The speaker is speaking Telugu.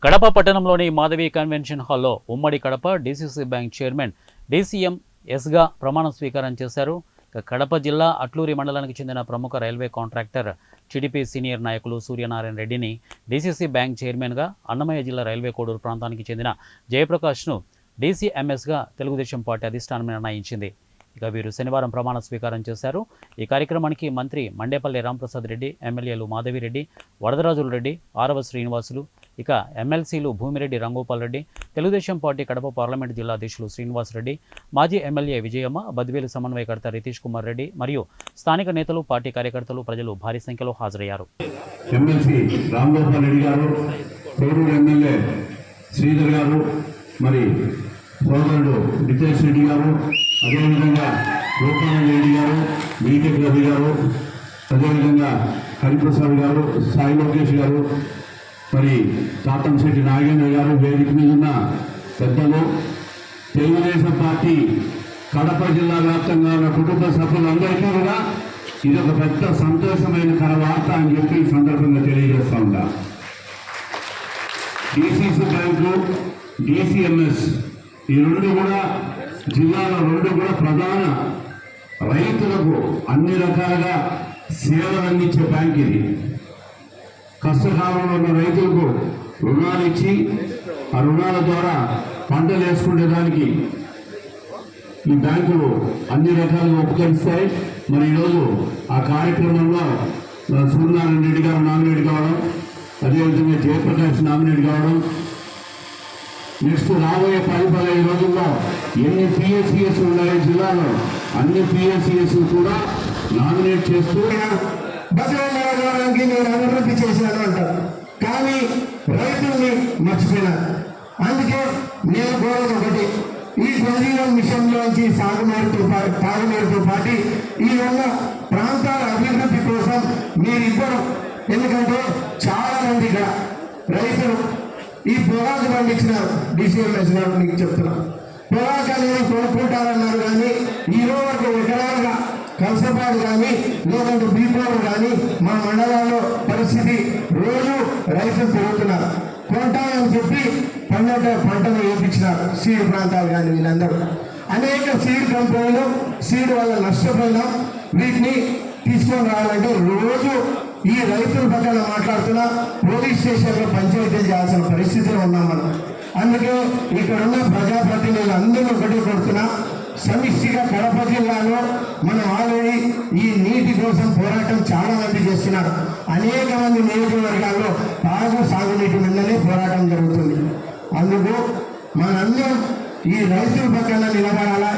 కడప పట్టణంలోని మాధవి కన్వెన్షన్ హాల్లో ఉమ్మడి Kadapa DCC bank chairman DCM ఎస్గా ప్రమాణ స్వీకారం చేశారు. కడప జిల్లా అట్లూరి మండలానికి చెందిన ప్రముఖ రైల్వే కాంట్రాక్టర్ టీడీపీ సీనియర్ నాయకులు సూర్యనారాయణ రెడ్డిని డీసీసీ బ్యాంక్ చైర్మన్గా, అన్నమయ్య జిల్లా రైల్వే కోడూరు ప్రాంతానికి చెందిన జయప్రకాష్ను డీసీఎంఎస్గా తెలుగుదేశం పార్టీ అధిష్టానం నిర్ణయించింది. ఇక వీరు శనివారం ప్రమాణ స్వీకారం చేశారు. ఈ కార్యక్రమానికి మంత్రి మండేపల్లి రాంప్రసాద్ రెడ్డి, ఎమ్మెల్యేలు మాధవిరెడ్డి, వరదరాజుల రెడ్డి, ఆరవ శ్రీనివాసులు, ఇక ఎమ్మెల్సీలు భూమిరెడ్డి రంగోపాల్ రెడ్డి, తెలుగుదేశం పార్టీ కడప పార్లమెంట్ జిల్లా అధ్యక్షులు శ్రీనివాసరెడ్డి, మాజీ ఎమ్మెల్యే విజయమ్మ, బద్వేలు సమన్వయకర్త రితీష్ కుమార్ రెడ్డి మరియు స్థానిక నేతలు, పార్టీ కార్యకర్తలు, ప్రజలు భారీ సంఖ్యలో హాజరయ్యారు. ఎమ్మెల్సీ రాంగోపాల్ రెడ్డి గారు, కోడూరు ఎమ్మెల్యే శ్రీధర్ గారు, మరి సోదరుడు రితేష్ రెడ్డి గారు, అదేవిధంగా గోపాల్ రెడ్డి గారు, బీటెక్ రవి గారు, అదేవిధంగా హరిప్రసాద్ గారు, సాయి లోకేష్ గారు, మరి తాతంశెట్టి నాగేంద్ర గారు, వేదిక మీద ఉన్న పెద్దలు, తెలుగుదేశం పార్టీ కడప జిల్లా వ్యాప్తంగా ఉన్న కుటుంబ సభ్యులందరికీ కూడా ఇది ఒక పెద్ద సంతోషమైన వార్త అని చెప్పి ఈ సందర్భంగా తెలియజేస్తా ఉంటా. డీసీసీ బ్యాంకు, డీసీఎంఎస్ ఈ రెండు కూడా జిల్లాలో రెండు కూడా ప్రధాన రైతులకు అన్ని రకాలుగా సేవలు అందించే బ్యాంక్ ఇది. కష్టకాలంలో ఉన్న రైతులకు రుణాలు ఇచ్చి ఆ రుణాల ద్వారా పంటలు వేసుకునే దానికి ఈ బ్యాంకులు అన్ని రకాలుగా ఉపకరిస్తాయి. మరి ఈరోజు ఆ కార్యక్రమంలో సూర్యనారాయణ రెడ్డి గారు నామినేట్ కావడం, అదేవిధంగా జయప్రకాష్ నామినేట్ కావడం, నెక్స్ట్ రాబోయే 10-15 రోజుల్లో ఎన్ని పిఎస్సిఎస్ ఉన్నాయో జిల్లాలో అన్ని పిఎస్సిఎస్ కూడా నామినేట్ చేస్తూ బతుకోవడానికి నేను అభివృద్ధి చేశాను అంటారు, కానీ రైతుల్ని మర్చిపోయినారు. అందుకే నేను కోరేది ఒకటి, ఈ జలజీవన్ మిషన్లోంచి తాగునీరుతో పాటు ఈ ఉన్న ప్రాంతాల అభివృద్ధి కోసం మీరిద్దరు, ఎందుకంటే చాలా మంది ఇక్కడ రైతులు ఈ పొగాకు పండించినారు. డీసీఎంఎస్ గారు మీకు చెప్తున్నాం, పొగాకు అనేది కొనుక్కుంటారన్నారు, కానీ ఈ రోజు ఎకరాలుగా కలసపాడు కానీ లేదంటే బీపోలు కానీ మా మండలాల్లో పరిస్థితి రోజు రైతులు పెరుగుతున్నారు. కొంటామని చెప్పి పంటను వేయించినారు. సీడ్ ప్రాంతాలు కానీ వీళ్ళందరూ అనేక సీడ్ కంపెనీలు సీడ్ వల్ల నష్టపోయినాం. వీటిని తీసుకొని రావాలంటే రోజు ఈ రైతుల పక్కన మాట్లాడుతున్నా పోలీస్ స్టేషన్లో పంచాయతీలు చేయాల్సిన పరిస్థితిలో ఉన్నాం మనం. అందుకే ఇక్కడ ఉన్న ప్రజాప్రతినిధులు అందరూ ఒకటి కొడుతున్నా, సమిష్టిగా కడప జిల్లాలో మనం ఆల్రెడీ ఈ నీటి కోసం పోరాటం చాలా మంది చేస్తున్నారు. అనేక మంది నియోజకవర్గాల్లో సాగునీటి మీదనే పోరాటం జరుగుతుంది. అందుకు మనందరం ఈ రైతుల పక్కన నిలబడాలా.